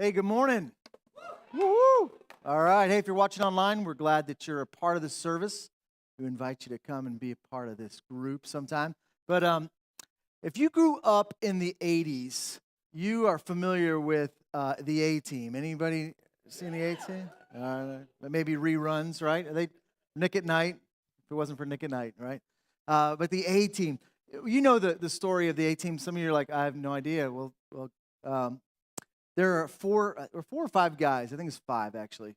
Hey, good morning. Woo! All right. Hey, if you're watching online, we're glad that you're a part of this service. We invite you to come and be a part of this group sometime. But if you grew up in the 80s, you are familiar with the A-Team. Anybody seen the A-Team? Maybe reruns, right? Are they Nick at Night? If it wasn't for Nick at Night, right? But the A-Team. You know the story of the A-Team. Some of you are like, I have no idea. There are four or five guys. I think it's five actually.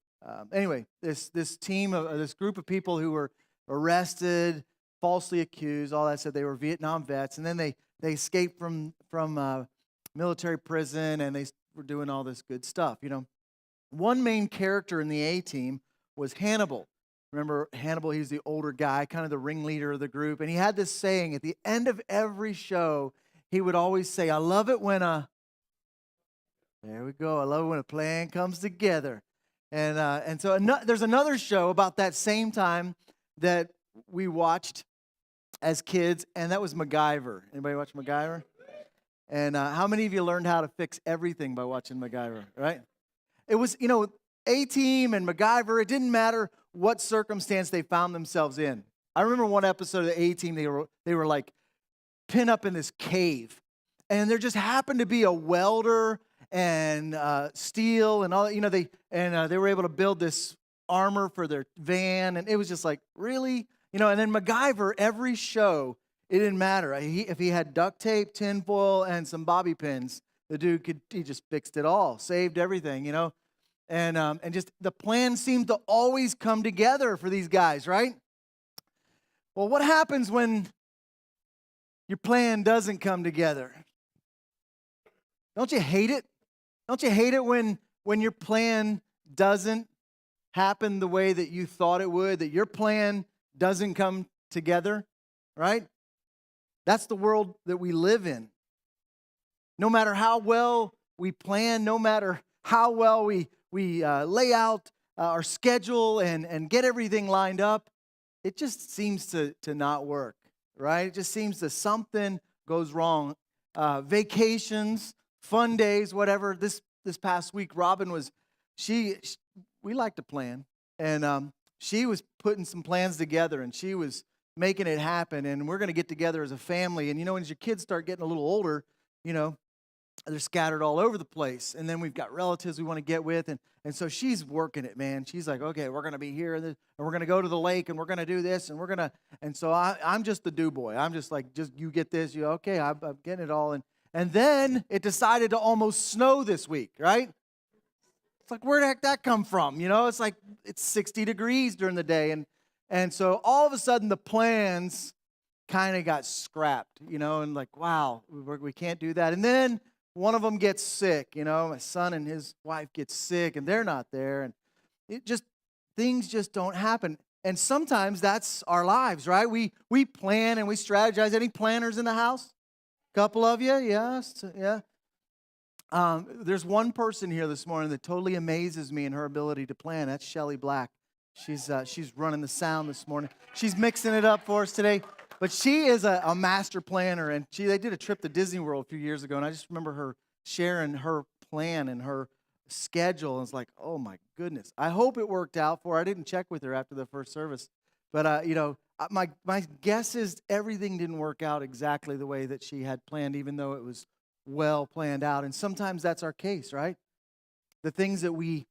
Anyway, this team of this group of people who were arrested, falsely accused, all that said they were Vietnam vets, and then they escaped from military prison, and they were doing all this good stuff. You know, one main character in the A-Team was Hannibal. Remember Hannibal? He's the older guy, kind of the ringleader of the group, and he had this saying at the end of every show. He would always say, "I love it when a..." There we go. I love it when a plan comes together. And so there's another show about that same time that we watched as kids, and that was MacGyver. Anybody watch MacGyver? And how many of you learned how to fix everything by watching MacGyver, right? It was, A-Team and MacGyver, it didn't matter what circumstance they found themselves in. I remember one episode of the A-Team, they were like pinned up in this cave, and there just happened to be a welder and steel and all that, they were able to build this armor for their van, and it was just like, really? And then MacGyver, every show, it didn't matter. If he had duct tape, tinfoil, and some bobby pins, the dude he just fixed it all, saved everything, and just the plan seemed to always come together for these guys, right? Well, what happens when your plan doesn't come together? Don't you hate it? Don't you hate it when your plan doesn't happen the way that you thought it would, that your plan doesn't come together, right? That's the world that we live in. No matter how well we plan, no matter how well we lay out our schedule and get everything lined up, it just seems to not work, right? It just seems that something goes wrong. Vacations, fun days, whatever. This past week, Robin we like to plan, and she was putting some plans together, and she was making it happen, and we're going to get together as a family. And as your kids start getting a little older, they're scattered all over the place, and then we've got relatives we want to get with, and so she's working it, man. She's like, okay, we're going to be here, and we're going to go to the lake, and we're going to do this, and so I'm just the do boy. I'm just like, just you get this, okay, I'm getting it all, and then it decided to almost snow this week, right? It's like, where the heck that come from? It's like it's 60 degrees during the day, and so all of a sudden the plans kind of got scrapped, and like, wow, we can't do that. And then one of them gets sick, my son and his wife get sick, and they're not there, and things just don't happen. And sometimes that's our lives, right? We plan and we strategize. Any planners in the house? Couple of you, yes, yeah. There's one person here this morning that totally amazes me in her ability to plan. That's Shelly Black. She's running the sound this morning. She's mixing it up for us today. But she is a master planner, and they did a trip to Disney World a few years ago, and I just remember her sharing her plan and her schedule, and it's like, oh my goodness. I hope it worked out for her. I didn't check with her after the first service, but my guess is everything didn't work out exactly the way that she had planned, even though it was well planned out. And sometimes that's our case, right? The things that we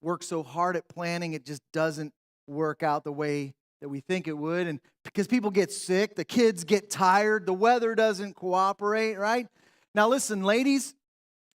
work so hard at planning, it just doesn't work out the way that we think it would. And because people get sick, the kids get tired, the weather doesn't cooperate, right? Now listen, ladies,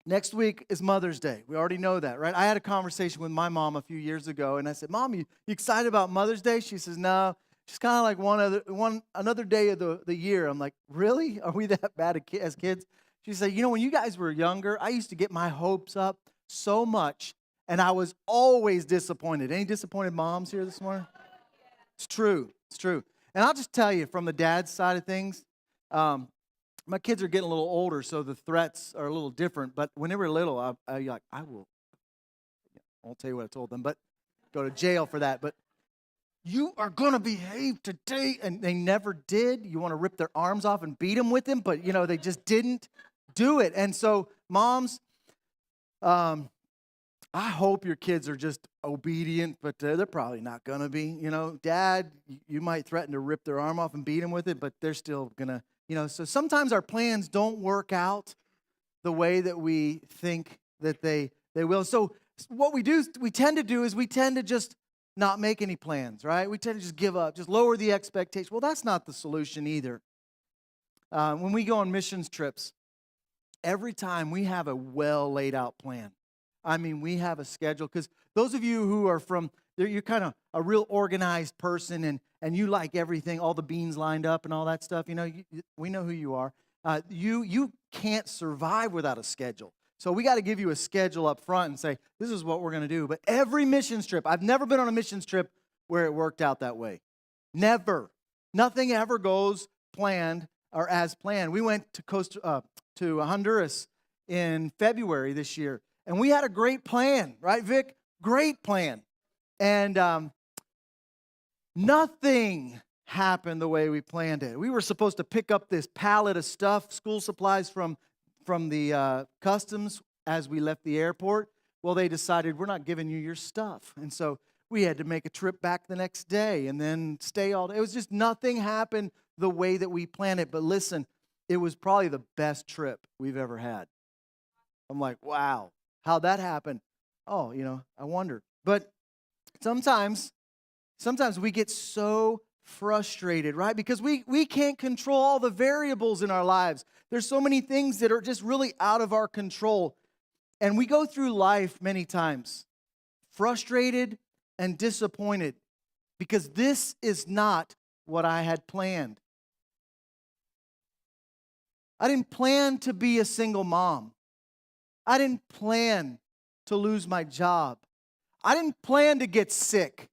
next week is Mother's Day. We already know that, right? I had a conversation with my mom a few years ago, and I said, Mom, you excited about Mother's Day? She says, no. It's kind of like another day of the year. I'm like, really? Are we that bad as kids? She said, when you guys were younger, I used to get my hopes up so much, and I was always disappointed. Any disappointed moms here this morning? It's true. It's true. And I'll just tell you, from the dad's side of things, my kids are getting a little older, so the threats are a little different. But when they were little, I won't tell you what I told them, but go to jail for that. But you are going to behave today. And they never did. You want to rip their arms off and beat them with them, but, they just didn't do it. And so moms, I hope your kids are just obedient, but they're probably not going to be. Dad, you might threaten to rip their arm off and beat them with it, but they're still going to, so sometimes our plans don't work out the way that we think that they will. So what we tend to do is we tend to just not make any plans, right? We tend to just give up, just lower the expectation. Well, that's not the solution either. When we go on missions trips, every time we have a well laid out plan. I mean, we have a schedule, because those of you who are you're kind of a real organized person, and you like everything, all the beans lined up and all that stuff. We know who you are. You can't survive without a schedule. So we got to give you a schedule up front and say, this is what we're going to do. But every missions trip, I've never been on a missions trip where it worked out that way. Never. Nothing ever goes planned or as planned. We went to Honduras in February this year, and we had a great plan, right, Vic? Great plan. And nothing happened the way we planned it. We were supposed to pick up this pallet of stuff, school supplies from the customs as we left the airport. Well, they decided, we're not giving you your stuff. And so we had to make a trip back the next day and then stay all day. It was just nothing happened the way that we planned it. But listen, it was probably the best trip we've ever had. I'm like, wow, how'd that happen? Oh, I wonder. But sometimes we get so frustrated, right? Because we can't control all the variables in our lives. There's so many things that are just really out of our control. And we go through life many times frustrated and disappointed because this is not what I had planned. I didn't plan to be a single mom. I didn't plan to lose my job. I didn't plan to get sick.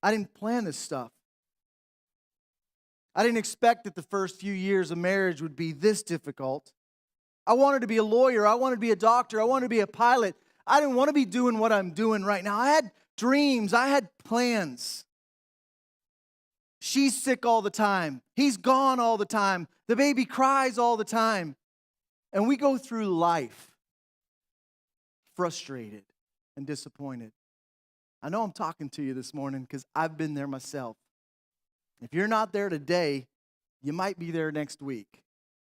I didn't plan this stuff. I didn't expect that the first few years of marriage would be this difficult. I wanted to be a lawyer. I wanted to be a doctor. I wanted to be a pilot. I didn't want to be doing what I'm doing right now. I had dreams. I had plans. She's sick all the time. He's gone all the time. The baby cries all the time. And we go through life frustrated and disappointed. I know I'm talking to you this morning because I've been there myself. If you're not there today, you might be there next week.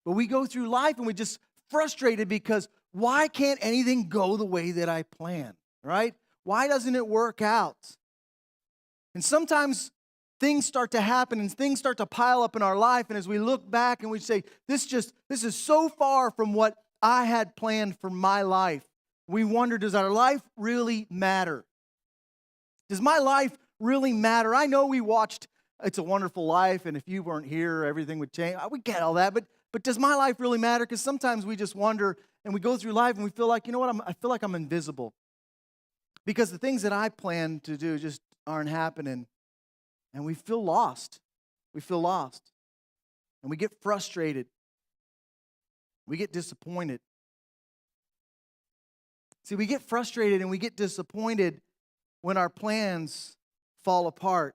But we go through life and we're just frustrated because why can't anything go the way that I plan, right? Why doesn't it work out? And sometimes things start to happen and things start to pile up in our life. And as we look back and we say, this is so far from what I had planned for my life. We wonder, does our life really matter? Does my life really matter? I know we watched It's a Wonderful Life, and if you weren't here, everything would change. We get all that, but does my life really matter? Because sometimes we just wonder, and we go through life, and we feel like, I feel like I'm invisible. Because the things that I plan to do just aren't happening, and we feel lost. We feel lost. And we get frustrated. We get disappointed. See, we get frustrated and we get disappointed when our plans fall apart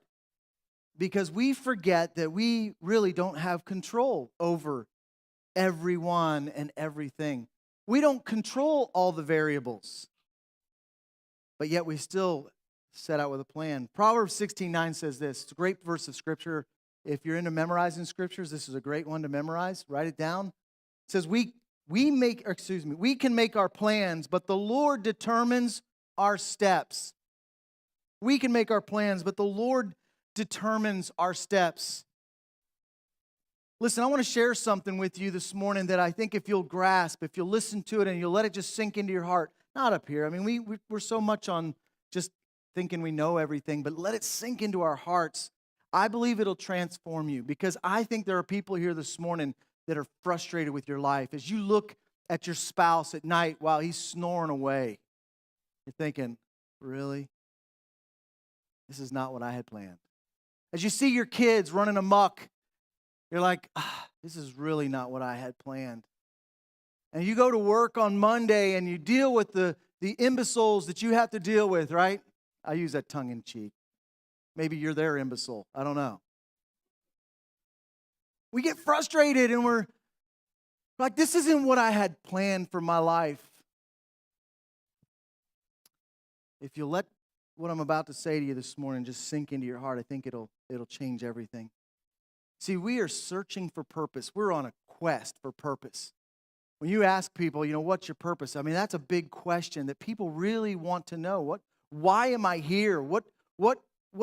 because we forget that we really don't have control over everyone and everything. We don't control all the variables, but yet we still set out with a plan. Proverbs 16:9 says this. It's a great verse of Scripture. If you're into memorizing Scriptures, this is a great one to memorize. Write it down. It says, we can make our plans, but the Lord determines our steps. We can make our plans, but the Lord determines our steps. Listen, I want to share something with you this morning that I think if you'll grasp, if you'll listen to it and you'll let it just sink into your heart, not up here. I mean, we're so much on just thinking we know everything, but let it sink into our hearts. I believe it'll transform you because I think there are people here this morning that are frustrated with your life. As you look at your spouse at night while he's snoring away, you're thinking, really? This is not what I had planned. As you see your kids running amok, you're like, this is really not what I had planned. And you go to work on Monday and you deal with the imbeciles that you have to deal with, right? I use that tongue in cheek. Maybe you're their imbecile. I don't know. We get frustrated and we're like, this isn't what I had planned for my life. If you let what I'm about to say to you this morning just sink into your heart, I think it'll change everything. See, we are searching for purpose. We're on a quest for purpose. When you ask people, what's your purpose? I mean, that's a big question that people really want to know. Why am I here? What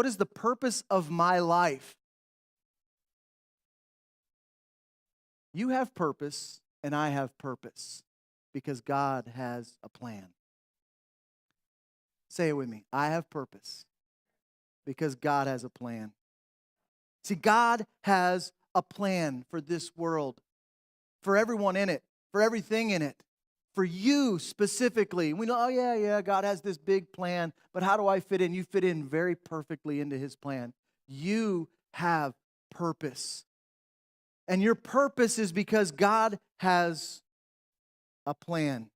is the purpose of my life? You have purpose, and I have purpose because God has a plan. Say it with me. I have purpose because God has a plan. See, God has a plan for this world, for everyone in it, for everything in it, for you specifically. We know, oh yeah, God has this big plan, but how do I fit in? You fit in very perfectly into His plan. You have purpose. And your purpose is because God has a plan.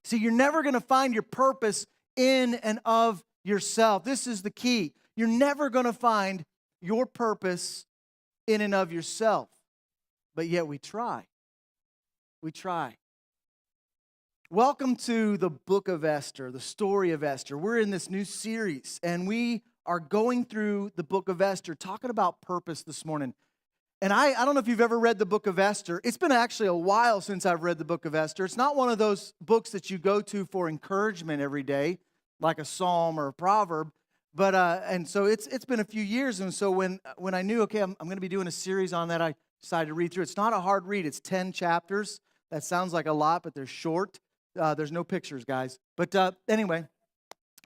See, you're never going to find your purpose in and of yourself. This is the key. You're never going to find your purpose in and of yourself. But yet we try. We try. Welcome to the book of Esther, the story of Esther. We're in this new series, and we are going through the book of Esther, talking about purpose this morning. And I don't know if you've ever read the book of Esther. It's been actually a while since I've read the book of Esther. It's not one of those books that you go to for encouragement every day, like a psalm or a proverb. But and so it's been a few years. And so when I knew, okay, I'm going to be doing a series on that, I decided to read through. It's not a hard read. It's 10 chapters. That sounds like a lot, but they're short. There's no pictures, guys. But anyway,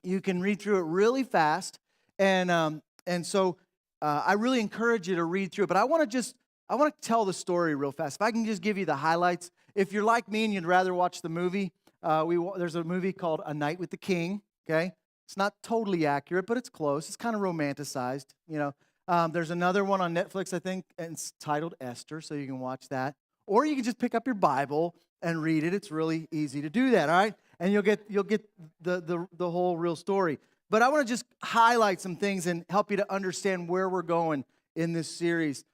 you can read through it really fast. And so I really encourage you to read through it. But I want to tell the story real fast. If I can just give you the highlights. If you're like me and you'd rather watch the movie, there's a movie called A Night with the King. Okay, it's not totally accurate, but it's close. It's kind of romanticized. There's another one on Netflix, I think, and it's titled Esther, so you can watch that. Or you can just pick up your Bible and read it. It's really easy to do that. All right, and you'll get the whole real story. But I want to just highlight some things and help you to understand where we're going in this series.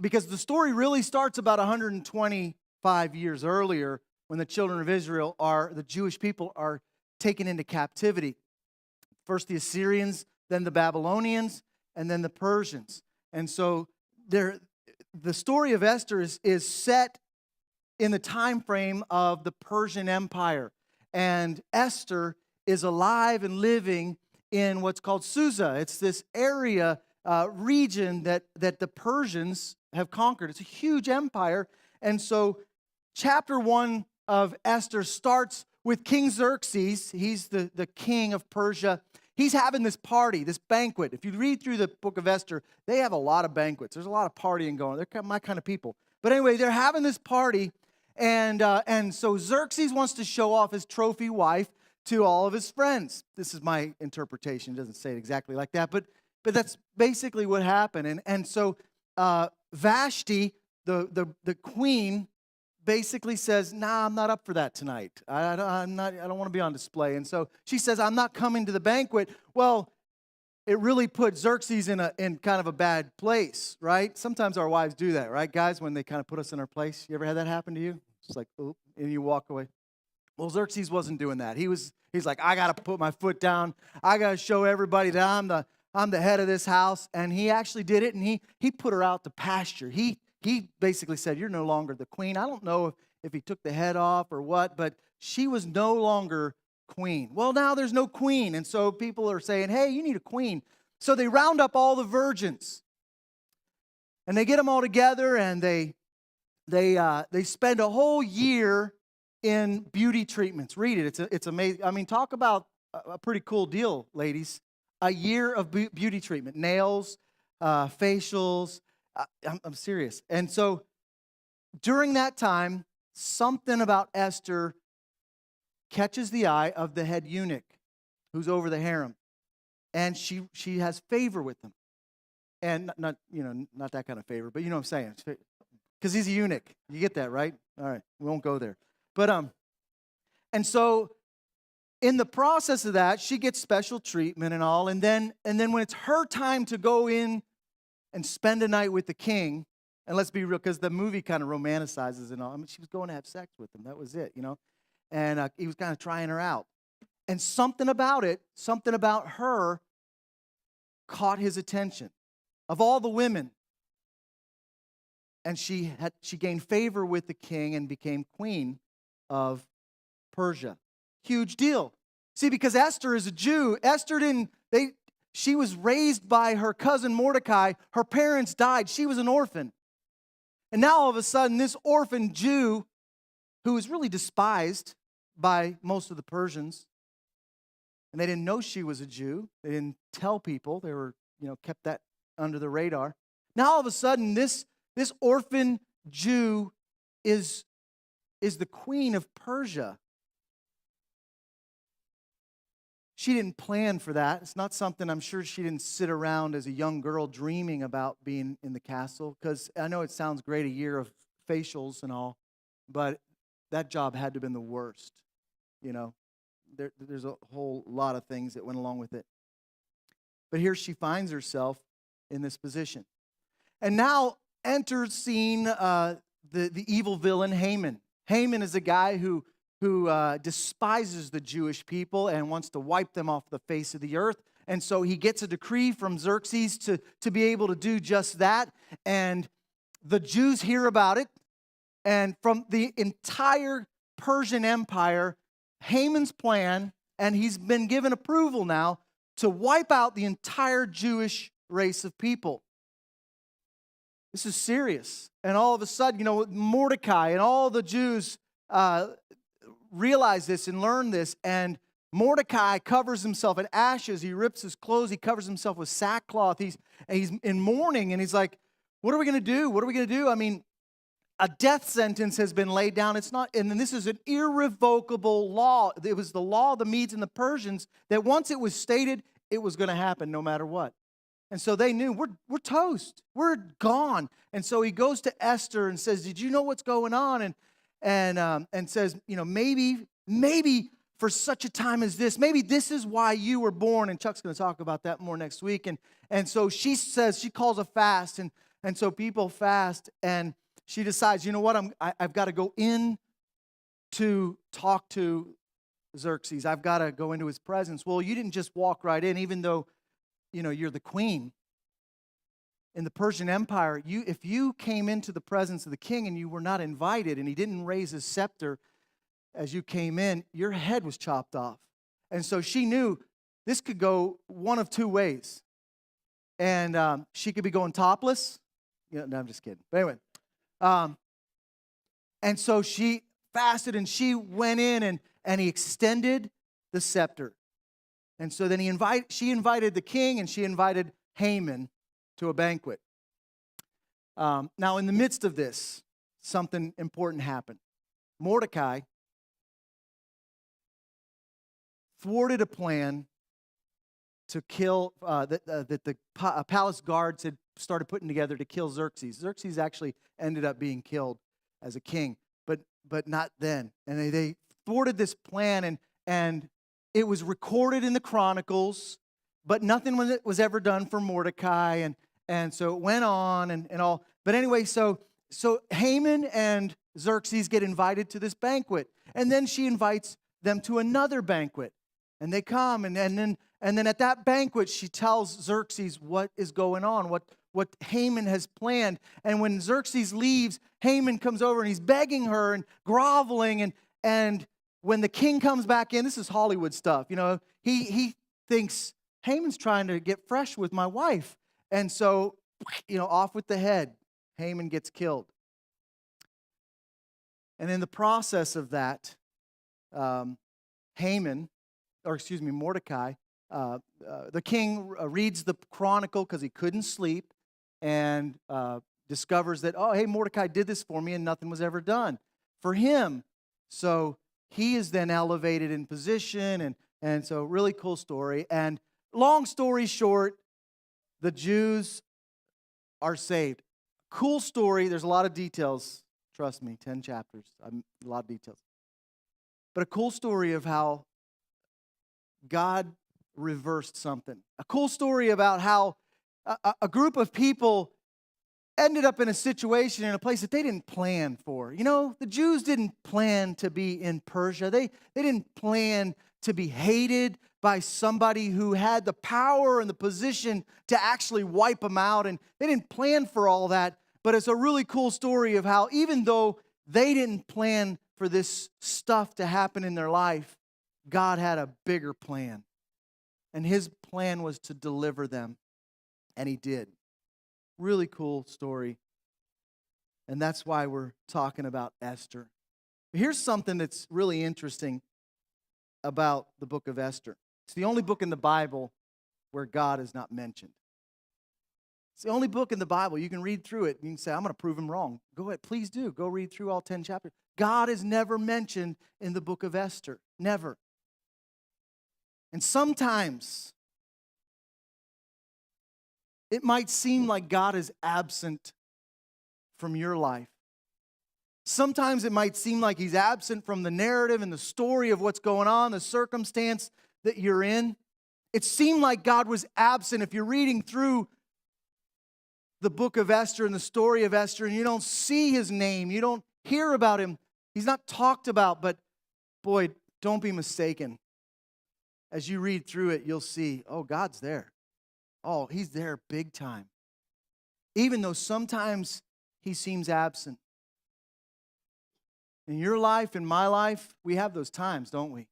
Because the story really starts about 125 years earlier when the children of Israel the Jewish people are taken into captivity. First the Assyrians, then the Babylonians, and then the Persians. And so the story of Esther is set in the time frame of the Persian Empire. And Esther is alive and living in what's called Susa. It's this area, region that the Persians have conquered. It's a huge empire. And so chapter 1 of Esther starts with King Xerxes. He's the king of Persia. He's having this party, this banquet. If you read through the book of Esther, they have a lot of banquets. There's a lot of partying going on. They're my kind of people. But anyway, they're having this party. And so Xerxes wants to show off his trophy wife to all of his friends. This is my interpretation. It doesn't say it exactly like that, but that's basically what happened. And so Vashti, the queen, basically says, "Nah, I'm not up for that tonight. I don't want to be on display." And so she says, "I'm not coming to the banquet." Well, it really put Xerxes in kind of a bad place, right? Sometimes our wives do that, right, guys? When they kind of put us in our place. You ever had that happen to you? It's like, "Oop," and you walk away. Well, Xerxes wasn't doing that. He's like, "I got to put my foot down. I got to show everybody that I'm the head of this house." And he actually did it, and he put her out to pasture. He basically said, "You're no longer the queen." I don't know if he took the head off or what, but she was no longer queen. Well, now there's no queen, and so people are saying, "Hey, you need a queen." So they round up all the virgins, and they get them all together, and they spend a whole year in beauty treatments. Read it. It's amazing. I mean, talk about a pretty cool deal, ladies. A year of beauty treatment. Nails, facials. I'm serious. And so during that time, something about Esther catches the eye of the head eunuch who's over the harem. And she has favor with him. And not that kind of favor, but you know what I'm saying. Because he's a eunuch. You get that, right? All right, we won't go there. But and so in the process of that, she gets special treatment and all. And then when it's her time to go in and spend a night with the king, and let's be real, because the movie kind of romanticizes and all. I mean, she was going to have sex with him. That was it, And he was kind of trying her out. And something about it, something about her caught his attention. Of all the women, and she gained favor with the king and became queen of Persia. Huge deal. See, because Esther is a Jew, she was raised by her cousin Mordecai. Her parents died. She was an orphan. And now all of a sudden, this orphan Jew, who was really despised by most of the Persians, and they didn't know she was a Jew. They didn't tell people. They were, kept that under the radar. Now all of a sudden, this orphan Jew is the queen of Persia. She didn't plan for that. It's not something, I'm sure she didn't sit around as a young girl dreaming about being in the castle, because I know it sounds great, a year of facials and all, but that job had to have been the worst. There's a whole lot of things that went along with it. But here she finds herself in this position. And now enters scene the evil villain Haman. Haman is a guy who despises the Jewish people and wants to wipe them off the face of the earth. And so he gets a decree from Xerxes to be able to do just that. And the Jews hear about it. And from the entire Persian Empire, Haman's plan, and he's been given approval now to wipe out the entire Jewish race of people. This is serious. And all of a sudden, Mordecai and all the Jews realize this and learn this. And Mordecai covers himself in ashes. He rips his clothes. He covers himself with sackcloth. He's in mourning. And he's like, what are we going to do? What are we going to do? I mean, a death sentence has been laid down. It's not, and this is an irrevocable law. It was the law of the Medes and the Persians that once it was stated, it was going to happen no matter what. And so they knew, we're toast. We're gone. And so he goes to Esther and says, did you know what's going on? And says, maybe for such a time as this, maybe this is why you were born. And Chuck's going to talk about that more next week. And so she says, she calls a fast. And so people fast. And she decides, you know what, I've got to go in to talk to Xerxes. I've got to go into his presence. Well, you didn't just walk right in, even though, you're the queen. In the Persian Empire, if you came into the presence of the king and you were not invited and he didn't raise his scepter as you came in, your head was chopped off. And so she knew this could go one of two ways. And she could be going topless. No, I'm just kidding. But anyway. And so she fasted and she went in and he extended the scepter. And so then she invited the king and she invited Haman to a banquet. Now in the midst of this, something important happened. Mordecai thwarted a plan to kill, that the palace guards had started putting together to kill Xerxes. Xerxes actually ended up being killed as a king, but not then. And they thwarted this plan, and it was recorded in the Chronicles, but nothing was ever done for Mordecai, and so it went on and all. But anyway, so Haman and Xerxes get invited to this banquet, and then she invites them to another banquet, and they come, and then at that banquet, she tells Xerxes what is going on, what Haman has planned. And when Xerxes leaves, Haman comes over and he's begging her and groveling. And when the king comes back in, this is Hollywood stuff. He thinks Haman's trying to get fresh with my wife. And so, off with the head. Haman gets killed. And in the process of that, Mordecai, the king reads the chronicle because he couldn't sleep and discovers that, oh, hey, Mordecai did this for me and nothing was ever done for him. So he is then elevated in position, and so really cool story. And long story short, the Jews are saved. Cool story. There's a lot of details. Trust me, 10 chapters. A lot of details. But a cool story of how God reversed something. A cool story about how a group of people ended up in a situation, in a place that they didn't plan for. The Jews didn't plan to be in Persia. They didn't plan to be hated by somebody who had the power and the position to actually wipe them out. And they didn't plan for all that, but it's a really cool story of how even though they didn't plan for this stuff to happen in their life, God had a bigger plan. And his plan was to deliver them. And he did. Really cool story. And that's why we're talking about Esther. Here's something that's really interesting about the book of Esther. It's the only book in the Bible where God is not mentioned. It's the only book in the Bible. You can read through it and you can say, I'm going to prove him wrong. Go ahead, please do. Go read through all 10 chapters. God is never mentioned in the book of Esther. Never. And sometimes it might seem like God is absent from your life. Sometimes it might seem like he's absent from the narrative and the story of what's going on, the circumstance that you're in. It seemed like God was absent if you're reading through the book of Esther and the story of Esther and you don't see his name, you don't hear about him. He's not talked about, but boy, don't be mistaken. As you read through it, you'll see, oh, God's there. Oh, he's there big time. Even though sometimes he seems absent. In your life, in my life, we have those times, don't we?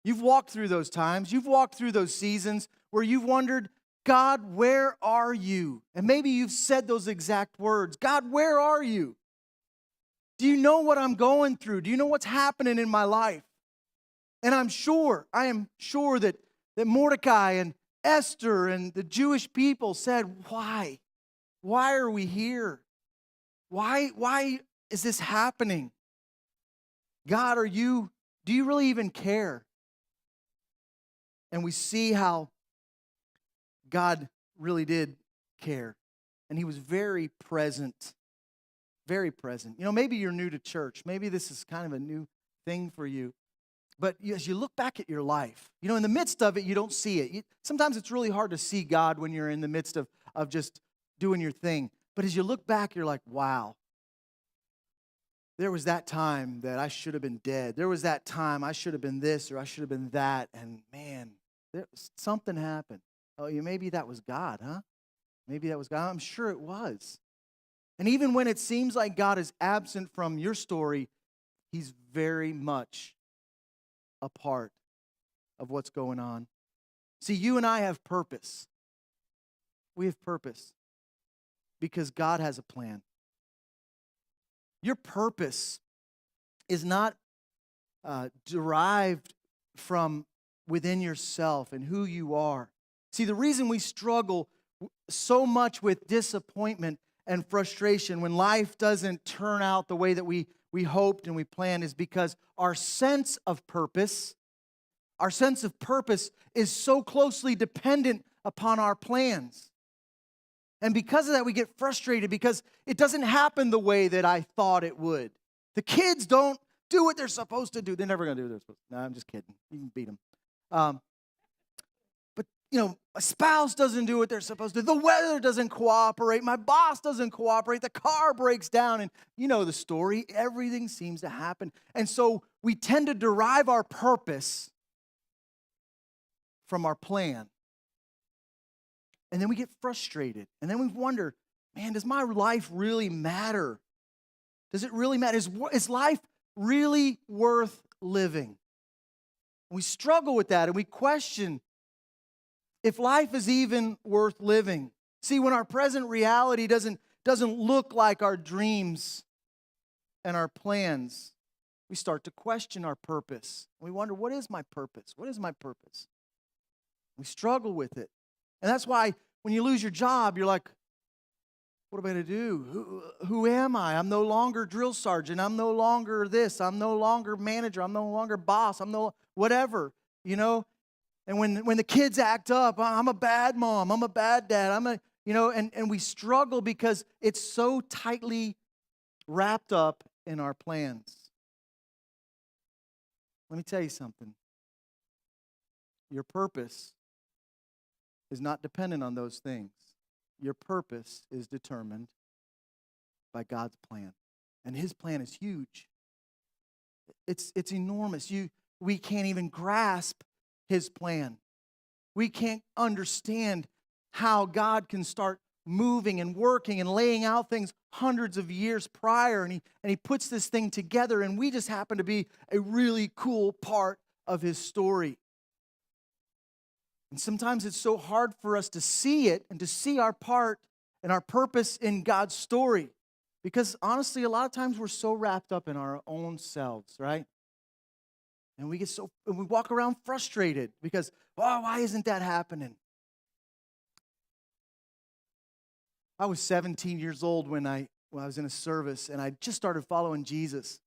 You've walked through those times. You've walked through those seasons where you've wondered, God, where are you? And maybe you've said those exact words. God, where are you? Do you know what I'm going through? Do you know what's happening in my life? And I am sure that Mordecai and Esther and the Jewish people said, why? Why are we here? Why is this happening? God, do you really even care? And we see how God really did care. And he was very present. Very present. You know, maybe you're new to church. Maybe this is kind of a new thing for you. But as you look back at your life, you know, in the midst of it, you don't see it. Sometimes it's really hard to see God when you're in the midst of just doing your thing. But as you look back, you're like, wow. There was that time that I should have been dead. There was that time I should have been this or I should have been that. And man, something happened. Oh, maybe that was God, huh? Maybe that was God. I'm sure it was. And even when it seems like God is absent from your story, he's very much a part of what's going on. See, you and I have purpose. We have purpose because God has a plan. Your purpose is not derived from within yourself and who you are. See, the reason we struggle so much with disappointment and frustration when life doesn't turn out the way that we hoped and we planned is because our sense of purpose is so closely dependent upon our plans. And because of that, we get frustrated because it doesn't happen the way that I thought it would. The kids don't do what they're supposed to do. They're never going to do what they're supposed to do. No, I'm just kidding. You can beat them. But, you know, a spouse doesn't do what they're supposed to do. The weather doesn't cooperate. My boss doesn't cooperate. The car breaks down. And you know the story. Everything seems to happen. And so we tend to derive our purpose from our plan. And then we get frustrated. And then we wonder, man, does my life really matter? Does it really matter? Is life really worth living? And we struggle with that and we question if life is even worth living. See, when our present reality doesn't look like our dreams and our plans, we start to question our purpose. We wonder, what is my purpose? What is my purpose? We struggle with it. And that's why when you lose your job, you're like, what am I going to do? Who am I? I'm no longer drill sergeant. I'm no longer this. I'm no longer manager. I'm no longer boss. I'm no whatever, you know. And when the kids act up, I'm a bad mom. I'm a bad dad. And we struggle because it's so tightly wrapped up in our plans. Let me tell you something. Your purpose is not dependent on those things. Your purpose is determined by God's plan. And his plan is huge. It's enormous. we can't even grasp his plan. We can't understand how God can start moving and working and laying out things hundreds of years prior, and he puts this thing together, and we just happen to be a really cool part of his story. And sometimes it's so hard for us to see it and to see our part and our purpose in God's story. Because honestly, a lot of times we're so wrapped up in our own selves, right? And we walk around frustrated because, oh, why isn't that happening? I was 17 years old when I was in a service, and I just started following Jesus.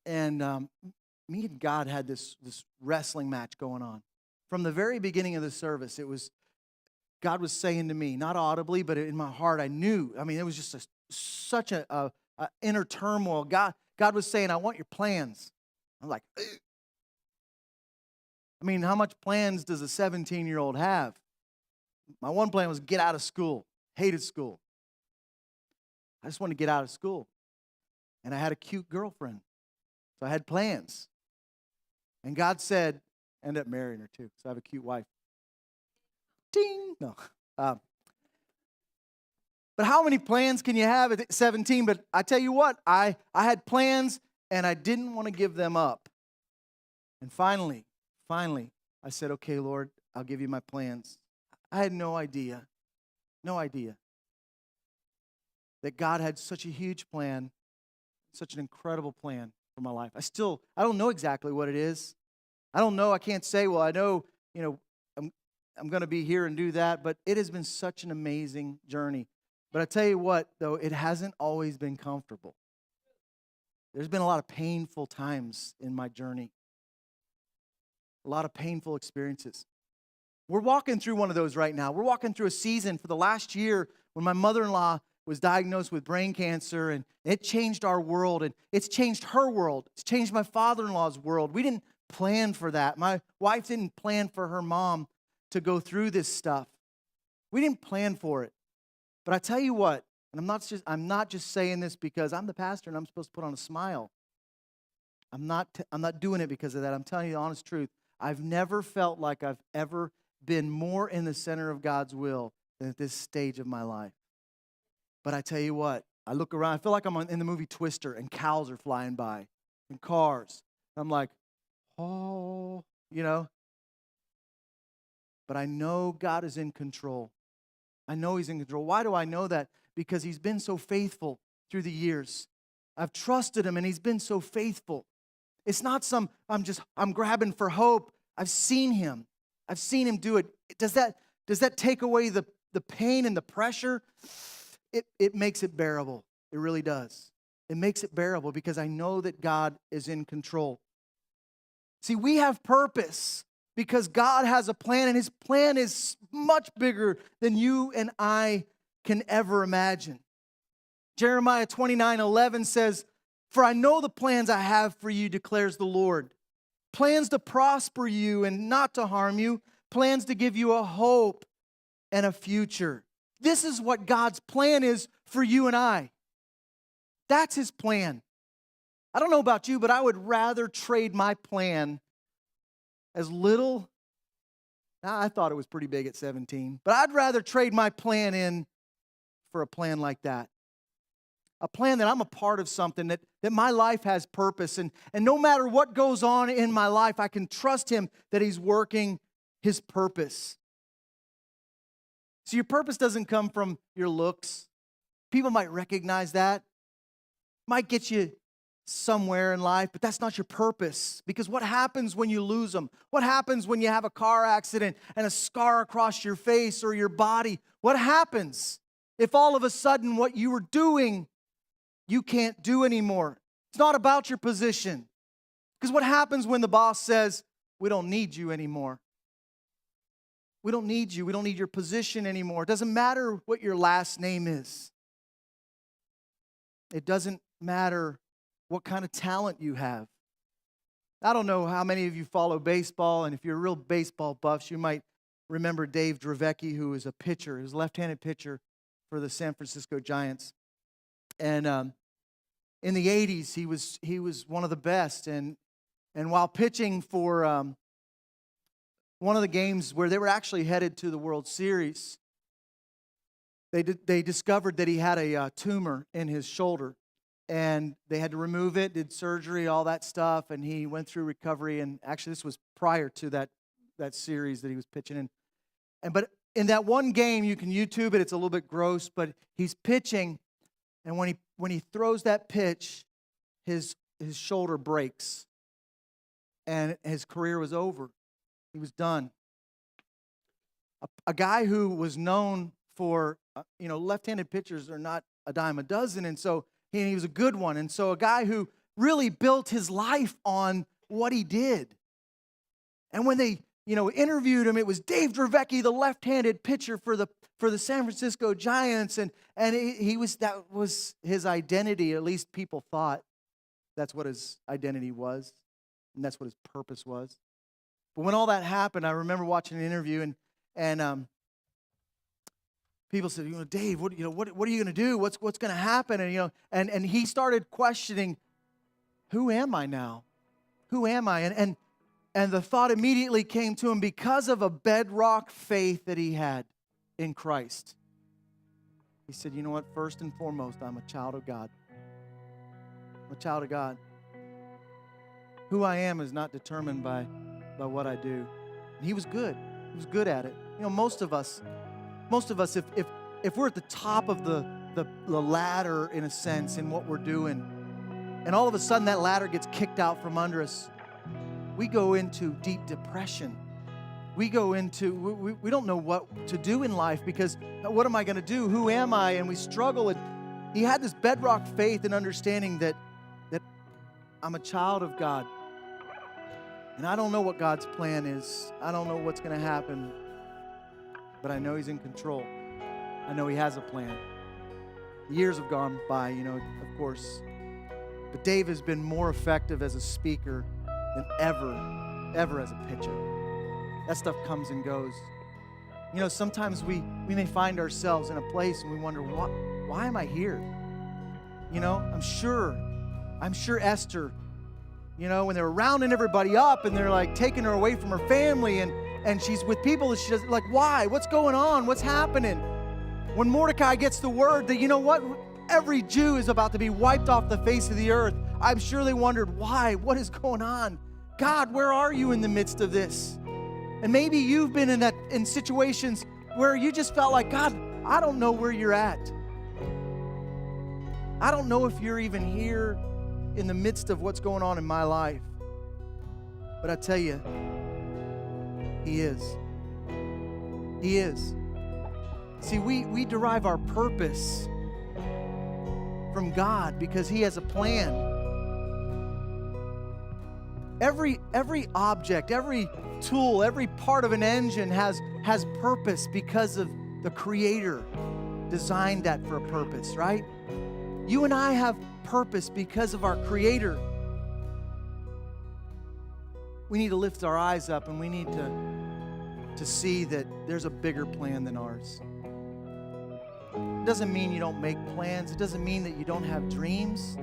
And me and God had this wrestling match going on. From the very beginning of the service, God was saying to me, not audibly, but in my heart, I knew. I mean, it was just such a inner turmoil. God was saying, I want your plans. I'm like, ugh. I mean, how much plans does a 17-year-old have? My one plan was get out of school. Hated school. I just wanted to get out of school. And I had a cute girlfriend. So I had plans. And God said, end up marrying her too, so I have a cute wife. Ding! No. But how many plans can you have at 17? But I tell you what, I had plans and I didn't want to give them up. And finally, I said, okay, Lord, I'll give you my plans. I had no idea that God had such a huge plan, such an incredible plan for my life. I don't know exactly what it is. I don't know. I can't say, well, I know, I'm going to be here and do that, but it has been such an amazing journey. But I tell you what, though, it hasn't always been comfortable. There's been a lot of painful times in my journey, a lot of painful experiences. We're walking through one of those right now. We're walking through a season for the last year when my mother-in-law was diagnosed with brain cancer, and it changed our world, and it's changed her world. It's changed my father-in-law's world. We didn't plan for that. My wife didn't plan for her mom to go through this stuff. We didn't plan for it. But I tell you what, and I'm not just saying this because I'm the pastor and I'm supposed to put on a smile. I'm not doing it because of that. I'm telling you the honest truth. I've never felt like I've ever been more in the center of God's will than at this stage of my life. But I tell you what, I look around, I feel like I'm in the movie Twister, and cows are flying by, and cars. I'm like, oh, But I know God is in control. I know He's in control. Why do I know that? Because He's been so faithful through the years. I've trusted Him, and He's been so faithful. It's not I'm grabbing for hope. I've seen Him. I've seen Him do it. Does that take away the pain and the pressure? It makes it bearable. It really does. It makes it bearable because I know that God is in control. See, we have purpose because God has a plan, and His plan is much bigger than you and I can ever imagine. Jeremiah 29:11 says, "For I know the plans I have for you, declares the Lord. Plans to prosper you and not to harm you. Plans to give you a hope and a future." This is what God's plan is for you and I. That's His plan. I don't know about you, but I would rather trade my plan as little. Now, I thought it was pretty big at 17, but I'd rather trade my plan in for a plan like that. A plan that I'm a part of something, that my life has purpose. And no matter what goes on in my life, I can trust Him that He's working His purpose. So your purpose doesn't come from your looks. People might recognize that. Might get you somewhere in life, but that's not your purpose. Because what happens when you lose them? What happens when you have a car accident and a scar across your face or your body? What happens if all of a sudden what you were doing you can't do anymore? It's not about your position. Because what happens when the boss says, we don't need you anymore? We don't need you. We don't need your position anymore. It doesn't matter what your last name is. It doesn't matter what kind of talent you have. I don't know how many of you follow baseball, and if you're real baseball buffs, you might remember Dave Dravecky, who is a pitcher, who's a left-handed pitcher for the San Francisco Giants. And in the 80s, he was one of the best, and And while pitching for one of the games where they were actually headed to the World Series, they discovered that he had a tumor in his shoulder. And they had to remove it, did surgery, all that stuff, and he went through recovery. And actually, this was prior to that series that he was pitching in. But in that one game, you can YouTube it. It's a little bit gross, but he's pitching, and when he throws that pitch, his shoulder breaks, and his career was over. He was done. A guy who was known for, left-handed pitchers are not a dime a dozen, and so he was a good one. And so a guy who really built his life on what he did. And when they, interviewed him, it was Dave Dravecky, the left-handed pitcher for the San Francisco Giants. And that was his identity. At least people thought that's what his identity was. And that's what his purpose was. But when all that happened, I remember watching an interview and people said, Dave, what are you going to do? What's going to happen? And he started questioning, who am I now? Who am I? And the thought immediately came to him because of a bedrock faith that he had in Christ. He said, you know what? First and foremost, I'm a child of God. I'm a child of God. Who I am is not determined by what I do. And he was good. He was good at it. Most of us, if we're at the top of the ladder, in a sense, in what we're doing, and all of a sudden that ladder gets kicked out from under us, we go into deep depression. We don't know what to do in life because what am I going to do? Who am I? And we struggle. And he had this bedrock faith and understanding that I'm a child of God. And I don't know what God's plan is. I don't know what's going to happen. But I know He's in control. I know He has a plan. Years have gone by, of course. But Dave has been more effective as a speaker than ever as a pitcher. That stuff comes and goes. Sometimes we may find ourselves in a place and we wonder, why am I here? I'm sure Esther, when they're rounding everybody up and they're like taking her away from her family and she's with people that she doesn't, like, why? What's going on? What's happening? When Mordecai gets the word that, every Jew is about to be wiped off the face of the earth, I'm sure they wondered, why? What is going on? God, where are you in the midst of this? And maybe you've been in situations where you just felt like, God, I don't know where you're at. I don't know if you're even here in the midst of what's going on in my life. But I tell you, He is. He is. See, we derive our purpose from God because He has a plan. Every object, every tool, every part of an engine has purpose because of the Creator designed that for a purpose, right? You and I have purpose because of our Creator. We need to lift our eyes up and we need to see that there's a bigger plan than ours. It doesn't mean you don't make plans. It doesn't mean that you don't have dreams.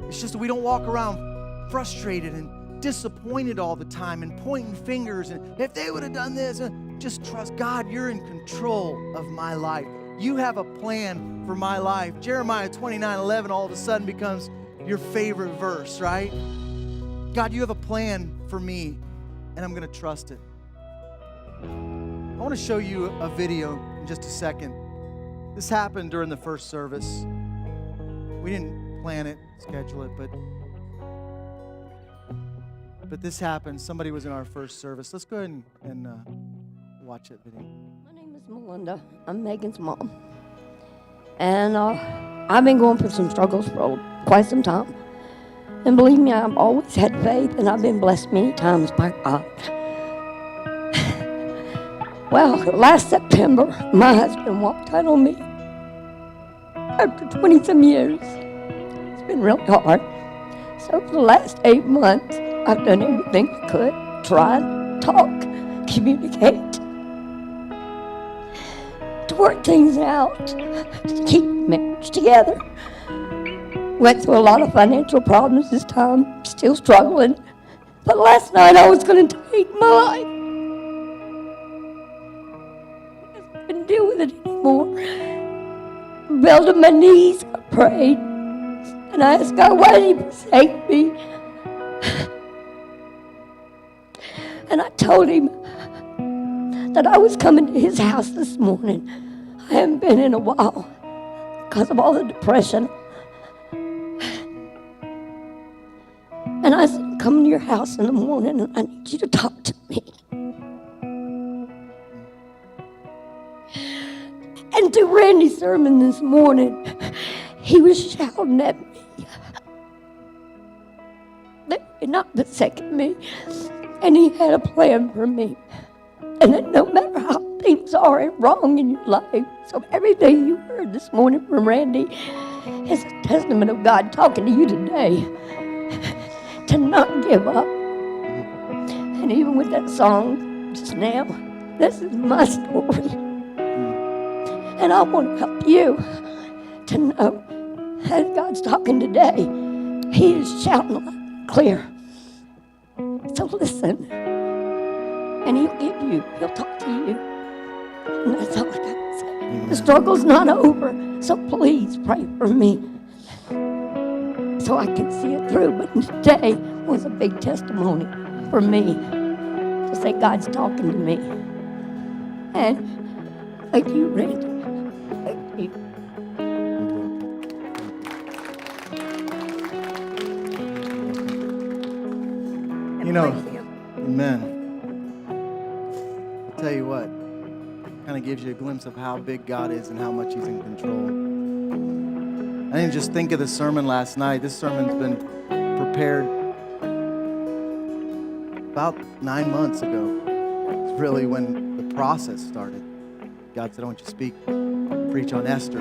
It's just that we don't walk around frustrated and disappointed all the time and pointing fingers and if they would have done this, just trust God, you're in control of my life. You have a plan for my life. Jeremiah 29:11 all of a sudden becomes your favorite verse, right? God, you have a plan for me and I'm going to trust it. I want to show you a video in just a second. This happened during the first service. We didn't plan it, schedule it, but this happened. Somebody was in our first service. Let's go ahead and watch that video. My name is Melinda. I'm Megan's mom. And I've been going through some struggles for quite some time. And believe me, I've always had faith, and I've been blessed many times by God. Well, last September, my husband walked out on me. After 20-some years. It's been really hard. So for the last 8 months, I've done everything I could. Tried, talk, communicate. To work things out. To keep marriage together. Went through a lot of financial problems this time. Still struggling. But last night I was going to take my life. I couldn't deal with it anymore. I fell to my knees, I prayed, and I asked God, why did He forsake me? And I told Him that I was coming to His house this morning. I haven't been in a while because of all the depression. And I said, I'm coming to your house in the morning and I need you to talk to me. And to Randy's sermon this morning, he was shouting at me. That he did not forsake me. And He had a plan for me. And that no matter how things are wrong in your life, so everything you heard this morning from Randy is a testament of God talking to you today. To not give up. And even with that song just now, this is my story. And I want to help you to know that God's talking today. He is shouting loud and clear. So listen. And He'll talk to you. And that's all I got to say. The struggle's not over. So please pray for me, so I can see it through. But today was a big testimony for me to say God's talking to me. And thank you, Randy. Thank you. You know, amen. I'll tell you what, kind of gives you a glimpse of how big God is and how much He's in control. I didn't just think of the sermon last night. This sermon's been prepared about 9 months ago. It's really when the process started. God said, I want you to preach on Esther.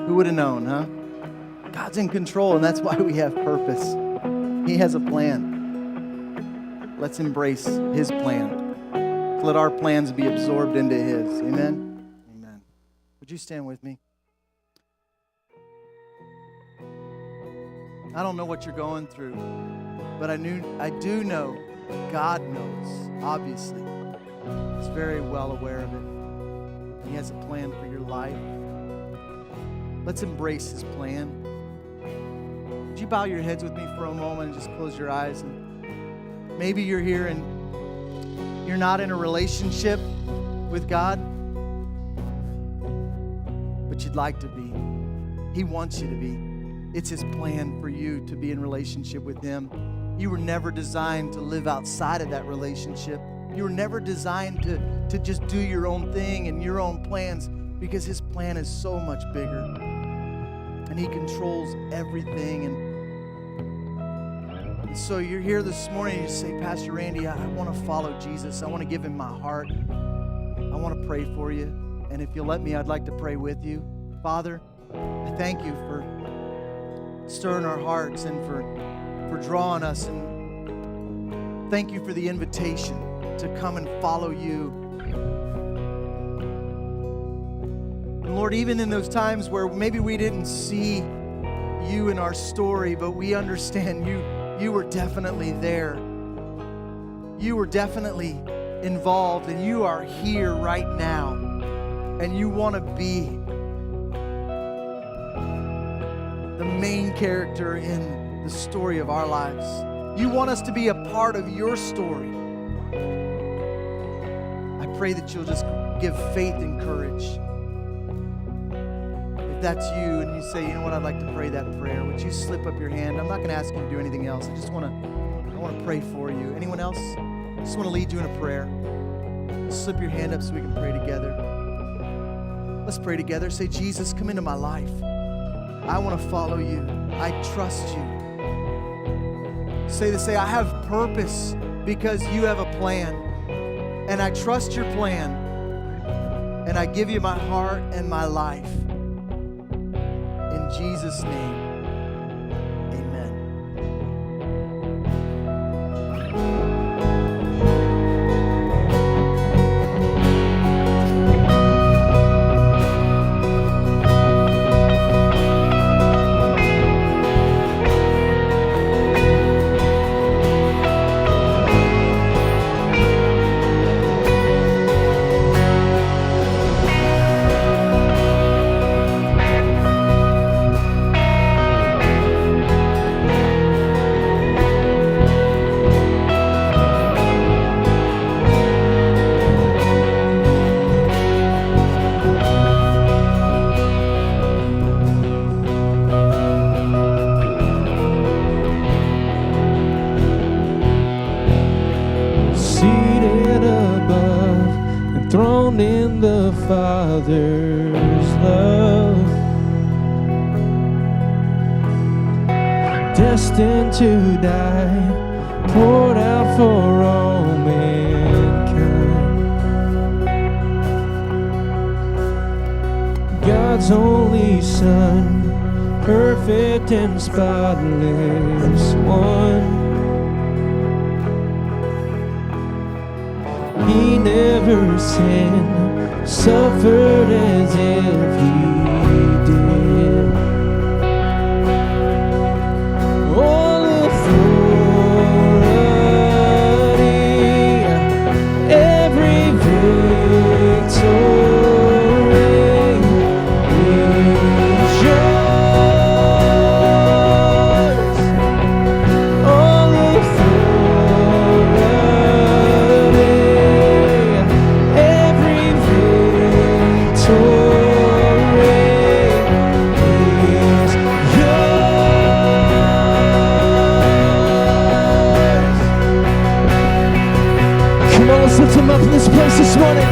Who would have known, huh? God's in control, and that's why we have purpose. He has a plan. Let's embrace His plan. Let our plans be absorbed into His. Amen? Amen. Would you stand with me? I don't know what you're going through, but I do know God knows, obviously. He's very well aware of it. He has a plan for your life. Let's embrace His plan. Would you bow your heads with me for a moment and just close your eyes? And maybe you're here and you're not in a relationship with God, but you'd like to be. He wants you to be. It's His plan for you to be in relationship with Him. You were never designed to live outside of that relationship. You were never designed to just do your own thing and your own plans, because His plan is so much bigger. And He controls everything. And so you're here this morning and you say, Pastor Randy, I want to follow Jesus. I want to give Him my heart. I want to pray for you. And if you'll let me, I'd like to pray with you. Father, I thank You for stirring our hearts and for drawing us, and thank You for the invitation to come and follow You. And Lord, even in those times where maybe we didn't see You in our story, but we understand You were definitely there. You were definitely involved, and You are here right now, and You want to be the main character in the story of our lives. You want us to be a part of Your story. I pray that You'll just give faith and courage. If that's you and you say, you know what, I'd like to pray that prayer, would you slip up your hand? I'm not going to ask you to do anything else. I want to pray for you. Anyone else? I just want to lead you in a prayer. Slip your hand up so we can pray together. Let's pray together. Say, Jesus, come into my life. I want to follow You. I trust You. Say, I have purpose because You have a plan. And I trust Your plan. And I give You my heart and my life. In Jesus' name. thrown in the Father's love, destined to die, poured out for all mankind. God's only Son, perfect and spotless one. He never sinned, suffered as if he did. All authority, every victory is yours. All authority, every victory is yours. Come on, let's lift him up in this place this morning.